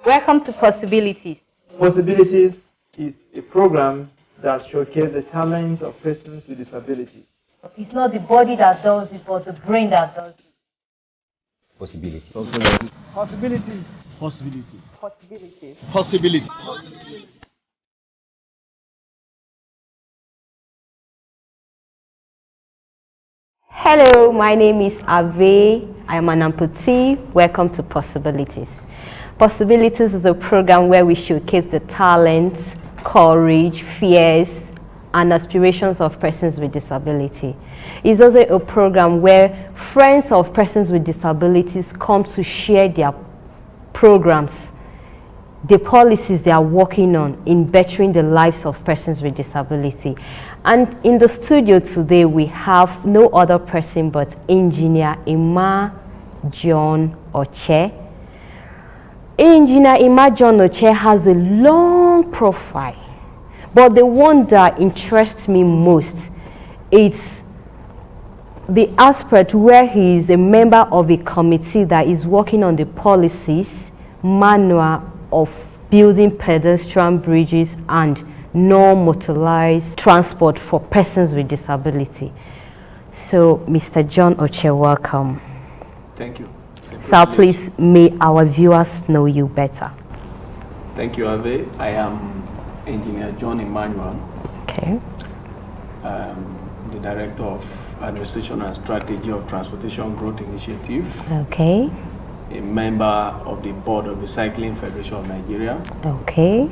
Welcome to Possibilities. Possibilities is a program that showcases the talent of persons with disabilities. It's not the body that does it, but the brain that does it. Possibility. Possibilities. Possibility. Possibilities. Possibility. Hello, my name is Aver. I am an amputee. Welcome to Possibilities. Possibilities is a program where we showcase the talents, courage, fears, and aspirations of persons with disability. It's also a program where friends of persons with disabilities come to share their programs, the policies they are working on in bettering the lives of persons with disability. And in the studio today, we have no other person but Engineer Ima John Oche. Engineer Ima John Oche has a long profile, but the one that interests me most is the aspect where he is a member of a committee that is working on the policies manual of building pedestrian bridges and non-motorized transport for persons with disability. So, Mr. John Oche, welcome. Thank you. Sir, please, may our viewers know you better. Thank you, Ave. I am Engineer John Emmanuel. Okay. The Director of Administration and Strategy of Transportation Growth Initiative. Okay. A member of the Board of the Cycling Federation of Nigeria. Okay.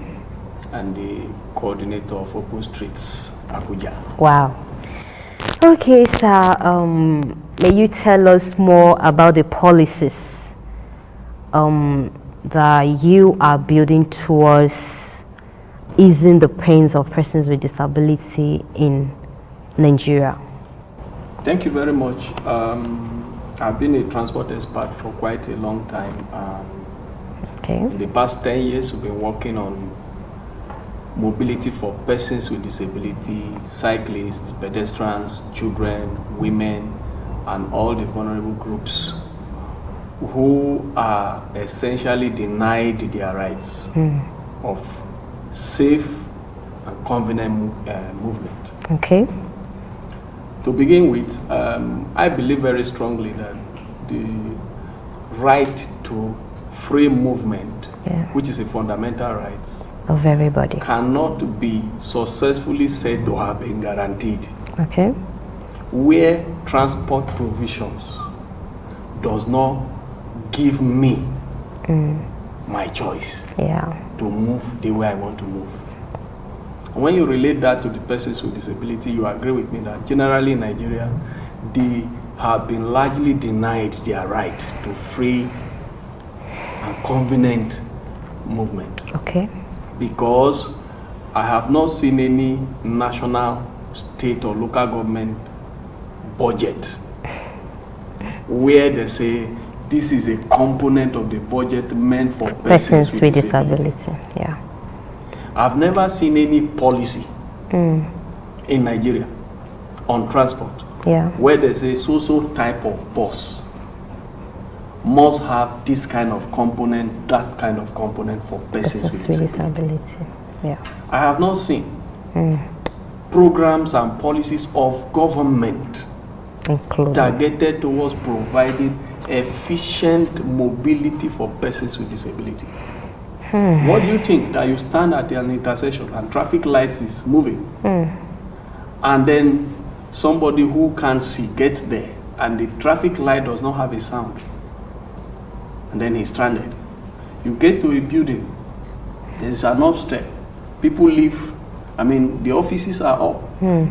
And the coordinator of Open Streets, Abuja. Wow. Okay, sir. May you tell us more about the policies that you are building towards easing the pains of persons with disability in Nigeria? Thank you very much. I've been a transport expert for quite a long time. Okay. In the past 10 years, we've been working on mobility for persons with disability, cyclists, pedestrians, children, women, and all the vulnerable groups who are essentially denied their rights of safe and convenient movement. Okay. To begin with, I believe very strongly that the right to free movement, which is a fundamental right of everybody, cannot be successfully said to have been guaranteed. Okay. Where transport provisions does not give me my choice to move the way I want to move. When you relate that to the persons with disability, you agree with me that generally in Nigeria, they have been largely denied their right to free and convenient movement. Okay. Because I have not seen any national, state, or local government budget where they say this is a component of the budget meant for persons with disability. Yeah. I've never seen any policy in Nigeria on transport where they say so type of bus must have this kind of component, that kind of component for persons with disability. Yeah. I have not seen programs and policies of government targeted towards providing efficient mobility for persons with disability. What do you think that you stand at an intersection and traffic lights is moving and then somebody who can't see gets there and the traffic light does not have a sound and then he's stranded? You get to a building, there's an upstairs, people live, the offices are up.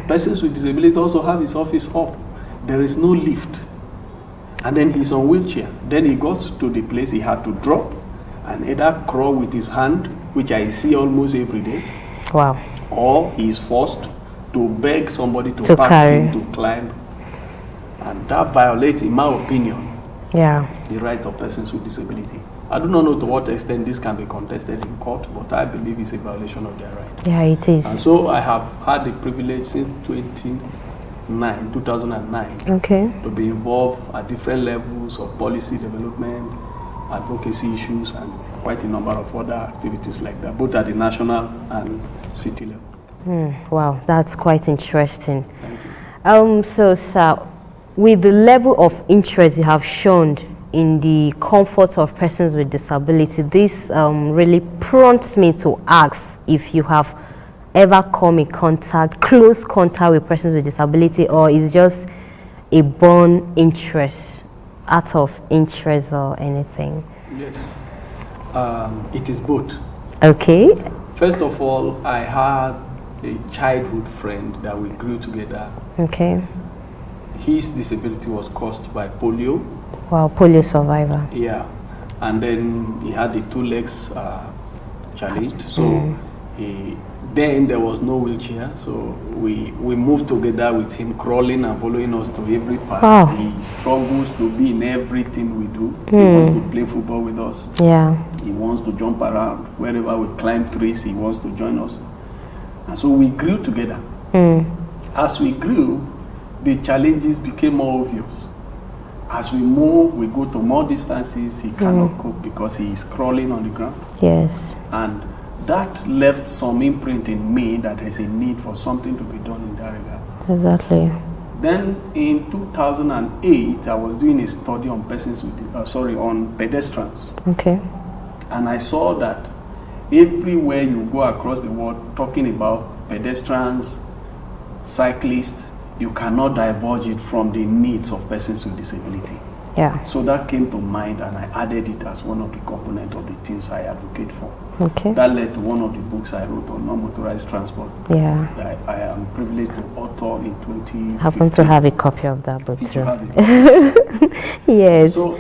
Persons with disability also have his office up. There is no lift. And then he's on wheelchair. Then he got to the place he had to drop and either crawl with his hand, which I see almost every day. Wow. Or he's forced to beg somebody to pack him to climb. And that violates, in my opinion, the rights of persons with disability. I do not know to what extent this can be contested in court, but I believe it's a violation of their rights. Yeah, it is. And so I have had the privilege since 2009 okay, to be involved at different levels of policy development, advocacy issues, and quite a number of other activities like that, both at the national and city level. Wow, that's quite interesting. Thank you. So, sir, with the level of interest you have shown in the comfort of persons with disability, this really prompts me to ask if you have ever come in contact, close contact with persons with disability, or is just a born interest, out of interest or anything? Yes, it is both. Okay. First of all, I had a childhood friend that we grew together. Okay. His disability was caused by polio. Wow, polio survivor. Yeah, and then he had the 2 legs challenged. So then there was no wheelchair. So we moved together with him, crawling and following us to every park. Wow. He struggles to be in everything we do. He wants to play football with us. Yeah. He wants to jump around. Wherever we climb trees, he wants to join us. And so we grew together. As we grew, the challenges became more obvious. As we move, we go to more distances, he cannot cope because he is crawling on the ground. Yes. And that left some imprint in me that there is a need for something to be done in that regard. Exactly. Then in 2008, I was doing a study on persons with, on pedestrians. Okay. And I saw that everywhere you go across the world talking about pedestrians, cyclists, you cannot diverge it from the needs of persons with disability. Yeah. So that came to mind, and I added it as one of the components of the things I advocate for. Okay. That led to one of the books I wrote on non-motorized transport. Yeah. I am privileged to author in 2015. I happen to have a copy of that book Did too. you have it? Yes. So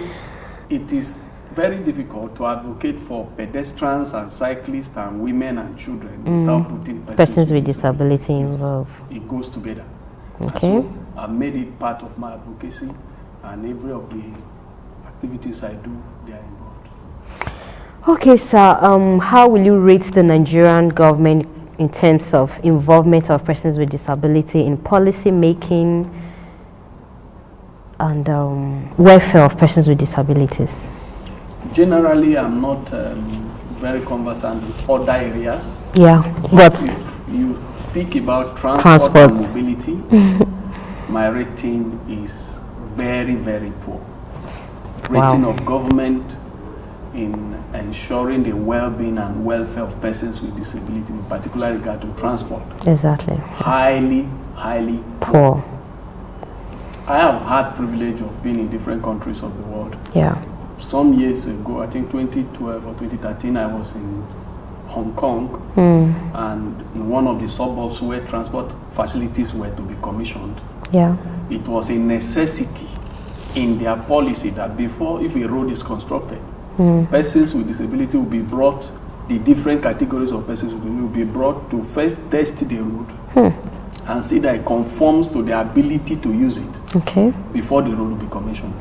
it is very difficult to advocate for pedestrians and cyclists and women and children without putting persons with disability involved. It goes together. Okay. And so I've made it part of my advocacy, and every of the activities I do, they are involved. Okay, sir. How will you rate the Nigerian government in terms of involvement of persons with disability in policy making and welfare of persons with disabilities? Generally, I'm not very conversant with other areas. Yeah, but If you speak about transport. And mobility, my rating is very, very poor. Rating of government in ensuring the well-being and welfare of persons with disability, with particular regard to transport. Exactly. Highly, highly Poor. I have had privilege of being in different countries of the world. Yeah. Some years ago, I think 2012 or 2013, I was in Hong Kong, and in one of the suburbs where transport facilities were to be commissioned. Yeah. It was a necessity in their policy that before, if a road is constructed, persons with disability will be brought, the different categories of persons with disability will be brought to first test the road and see that it conforms to their ability to use it. Okay. Before the road will be commissioned.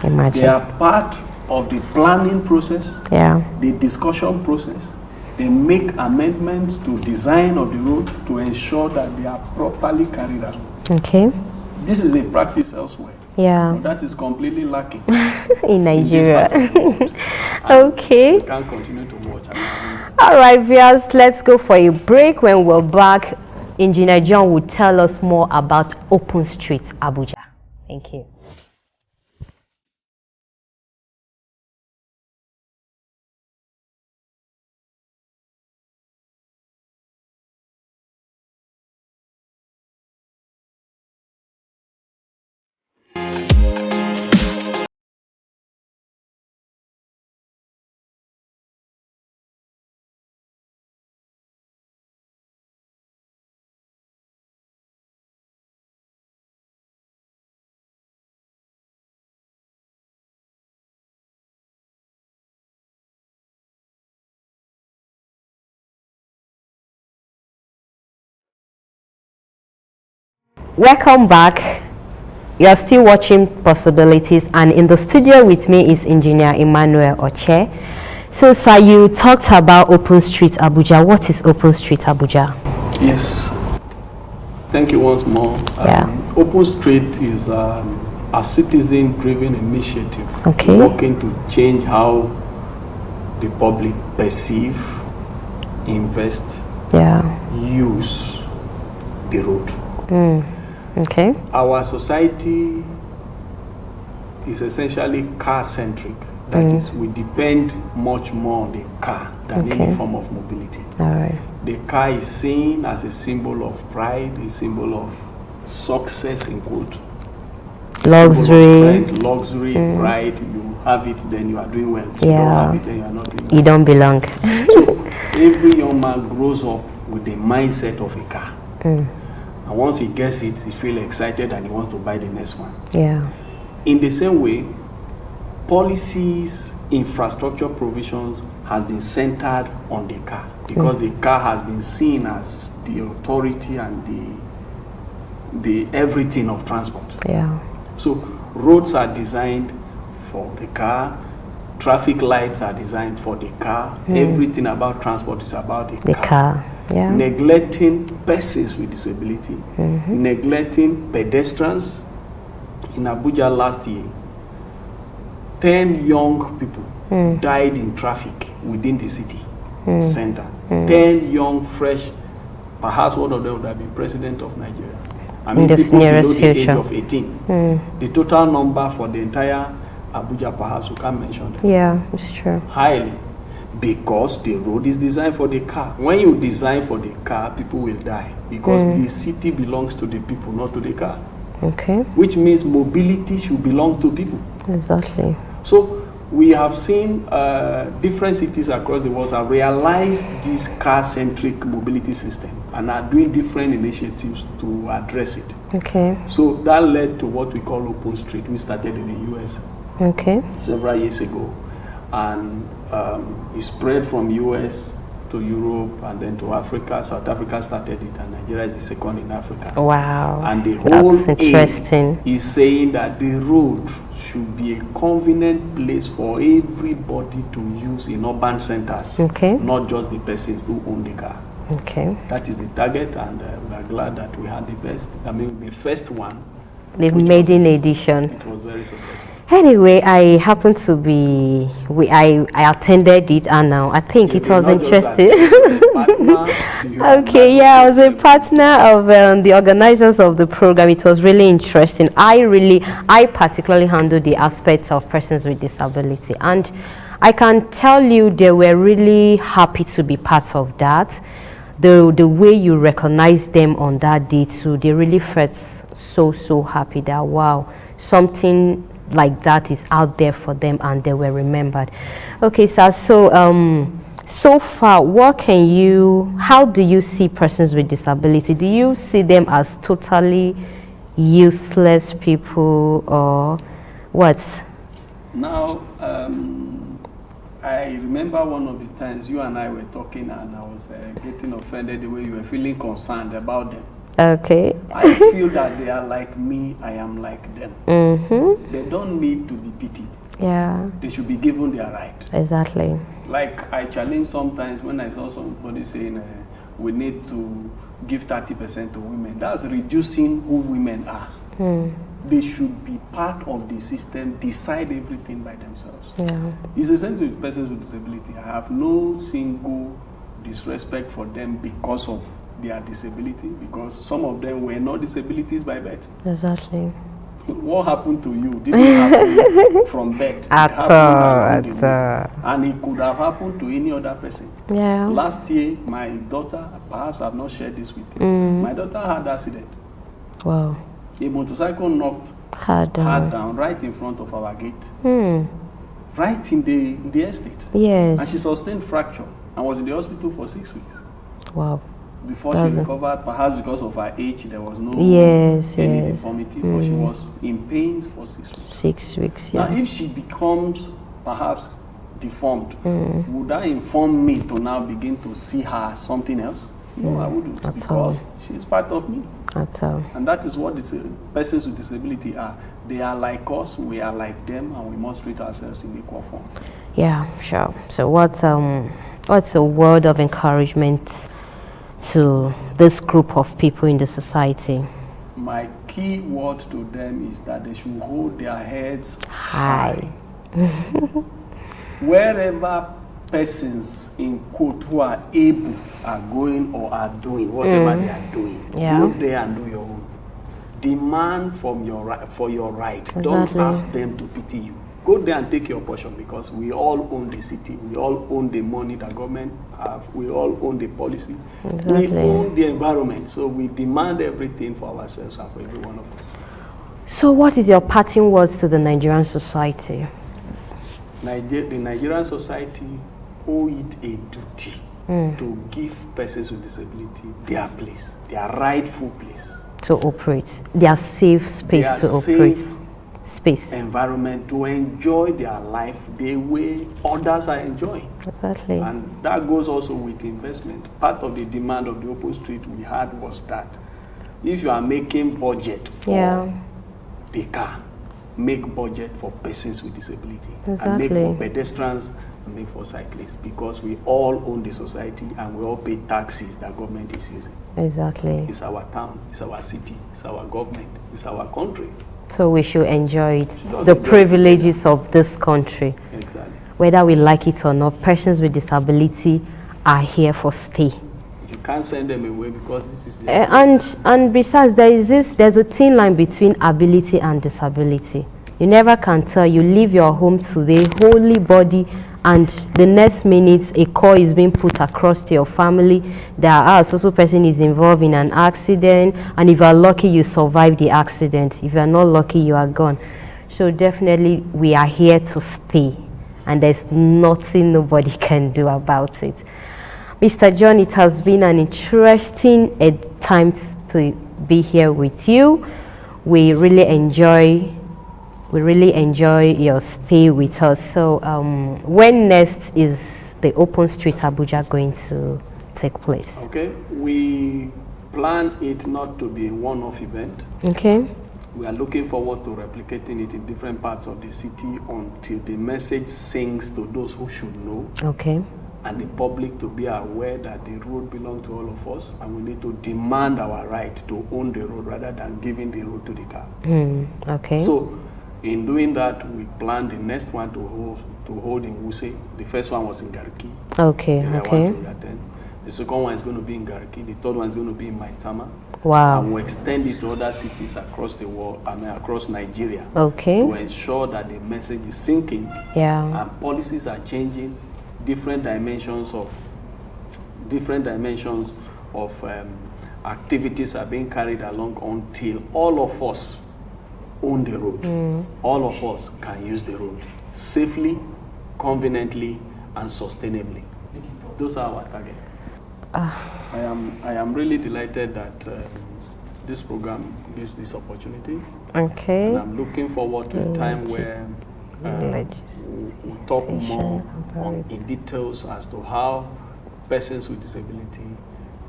Imagine. They are part of the planning process, Yeah. the discussion process. They make amendments to design of the road to ensure that they are properly carried out. Okay. This is a practice elsewhere. Yeah. But that is completely lacking In Nigeria. in this part of the world. Okay. We can't continue to watch. All right, viewers, let's go for a break. When we're back, Engineer John will tell us more about Open Street Abuja. Thank you. Welcome back. You are still watching Possibilities, and in the studio with me is Engineer Emmanuel Oche. So, sir, you talked about Open Street Abuja. What is Open Street Abuja? Yes. Thank you once more. Yeah. Open Street is a citizen-driven initiative Okay. working to change how the public perceive, invest, use the road. Okay. Our society is essentially car-centric. That is, we depend much more on the car than any form of mobility. All right. The car is seen as a symbol of pride, a symbol of success, in quote. Luxury. Luxury, pride. You have it, then you are doing well. If you don't have it, then you are not doing well. You don't belong. So every young man grows up with the mindset of a car. And once he gets it, he feels excited and he wants to buy the next one. Yeah. In the same way, policies, infrastructure provisions has been centered on the car because the car has been seen as the authority and the everything of transport. Yeah. So roads are designed for the car, traffic lights are designed for the car, everything about transport is about the car. Yeah. Neglecting persons with disability, neglecting pedestrians. In Abuja last year, 10 young people died in traffic within the city center. 10 young, fresh, perhaps one of them would have been president of Nigeria. I mean, In the people nearest below the future. age of 18. The total number for the entire Abuja, perhaps we can't mention them. Yeah, it's true. Highly. Because the road is designed for the car. When you design for the car, people will die. Because the city belongs to the people, not to the car. Okay. Which means mobility should belong to people. Exactly. So we have seen different cities across the world have realized this car-centric mobility system and are doing different initiatives to address it. Okay. So that led to what we call Open Street, which started in the US Okay. several years ago. And it spread from US to Europe and then to Africa. South Africa started it and Nigeria is the second in Africa. Wow. And the whole That's interesting. aim is saying that the road should be a convenient place for everybody to use in urban centers. Okay. Not just the persons who own the car. Okay. That is the target, and we are glad that we had the first one. The which maiden was- edition. It was very successful. Anyway, I happened to be, I attended it and I think You it did was not just interesting. attend, a partner, you are Okay, yeah, I was a partner of the organizers of the program. It was really interesting. I particularly handled the aspects of persons with disability, and I can tell you they were really happy to be part of that. The way you recognize them on that day too, they really felt so happy that wow, something like that is out there for them and they were remembered. Okay, sir, so far, how do you see persons with disability? Do you see them as totally useless people or what? Now, I remember one of the times you and I were talking and I was getting offended the way you were feeling concerned about them. Okay. I feel that they are like me, I am like them. They don't need to be pitied. Yeah, They should be given their right. exactly. Like I challenge sometimes when I saw somebody saying we need to give 30% to women. That's reducing who women are. They should be part of the system, decide everything by themselves. Yeah. It's the same with persons with disability. I have no single disrespect for them because of their disability, because some of them were not disabilities by birth. Exactly. What happened to you didn't happen from birth. It happened along the way. And it could have happened to any other person. Yeah. Last year, my daughter, perhaps I've not shared this with you, my daughter had an accident. Wow. A motorcycle knocked Hard her down right in front of our gate, right in the estate. Yes. And she sustained fracture and was in the hospital for 6 weeks. Wow. Before she recovered, perhaps because of her age, there was no any deformity, but she was in pains for 6 weeks. 6 weeks, yeah. Now, if she becomes perhaps deformed, would that inform me to now begin to see her as something else? No, I wouldn't, because she's part of me. That's all. And that is what persons with disability are. They are like us, we are like them, and we must treat ourselves in equal form. Yeah, sure. So what's a word of encouragement to this group of people in the society? my key word to them is that they should hold their heads High. Wherever persons in quote who are able are going or are doing whatever they are doing, go there and do your own. Demand for your right. Exactly. Don't ask them to pity you. Go there and take your portion, because we all own the city, we all own the money that government have, we all own the policy, Exactly. we own the environment, so we demand everything for ourselves and for every one of us. So what is your parting words to the Nigerian society? The Nigerian society owe it a duty to give persons with disability their place, their rightful place. To operate. Their safe space to operate. Space. Environment to enjoy their life the way others are enjoying. Exactly. And that goes also with investment. Part of the demand of the open street we had was that if you are making budget for the car, make budget for persons with disability. Exactly. And make for pedestrians and make for cyclists, because we all own the society and we all pay taxes that government is using. Exactly. It's our town, it's our city, it's our government, it's our country. So we should enjoy it. Just The enjoy privileges of this country. Exactly. Whether we like it or not, persons with disability are here for stay. You can't send them away because this is their place. And besides, there's a thin line between ability and disability. You never can tell. You leave your home today, wholly body, and the next minute a call is being put across to your family that social person is involved in an accident, and if you are lucky you survive the accident. If you are not lucky, you are gone. So definitely we are here to stay, and there's nothing nobody can do about it. Mr. John, it has been an interesting time to be here with you. We really enjoy your stay with us. So when next is the Open Street Abuja going to take place? Okay, we plan it not to be a one-off event. Okay. We are looking forward to replicating it in different parts of the city until the message sinks to those who should know. Okay. And the public to be aware that the road belongs to all of us, and we need to demand our right to own the road rather than giving the road to the car. Okay. So, in doing that, we plan the next one to hold in Wuse. The first one was in Garki. Okay. Okay. The second one is going to be in Garki. The third one is going to be in Maitama. Wow. And we'll extend it to other cities across the world, across Nigeria. Okay. To ensure that the message is sinking. Yeah. And policies are changing. Different dimensions of activities are being carried along until all of us own the road. All of us can use the road safely, conveniently, and sustainably. Those are our targets. I am really delighted that this program gives this opportunity. Okay. And I'm looking forward to a time where we'll talk more in details as to how persons with disability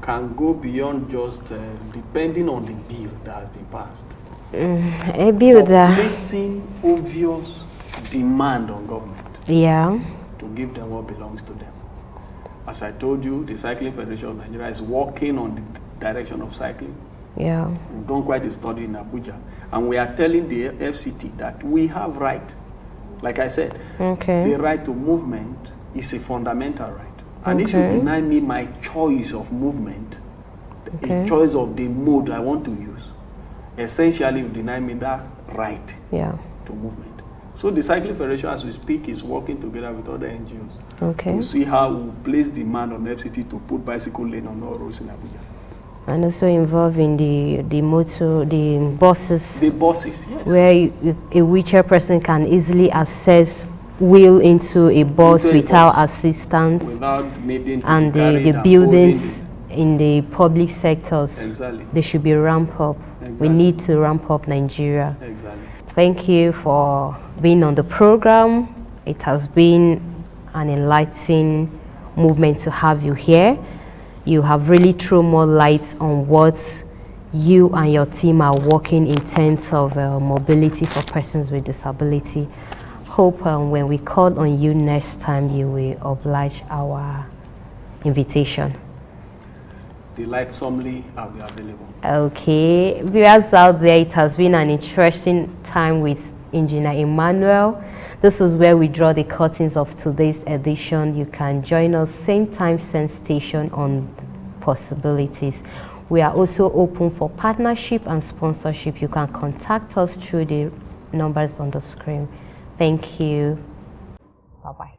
can go beyond just depending on the bill that has been passed. A bill that placing obvious demand on government. Yeah. To give them what belongs to them. As I told you, the Cycling Federation of Nigeria is working on the direction of cycling. Yeah. We've done quite a study in Abuja, and we are telling the FCT that we have right. Like I said, the right to movement is a fundamental right. And if you deny me my choice of movement, a choice of the mode I want to use, essentially you deny me that right to movement. So the Cycling Federation, as we speak, is working together with other NGOs to see how we place demand on FCT to put bicycle lane on all roads in Abuja. And also involving the buses. The buses, yes. Where a wheelchair person can easily access wheel into a bus without assistance. Without needing to the buildings in the public sectors. Exactly. They should be ramped up. Exactly. We need to ramp up Nigeria. Exactly. Thank you for being on the program. It has been an enlightening movement to have you here. You have really thrown more light on what you and your team are working in terms of mobility for persons with disability. Hope when we call on you next time, you will oblige our invitation. delightsomely I'll be available. Okay, viewers out there, it has been an interesting time with Engineer Emmanuel. This is where we draw the curtains of today's edition. You can join us same time, same station on Possibilities. We are also open for partnership and sponsorship. You can contact us through the numbers on the screen. Thank you. Bye-bye.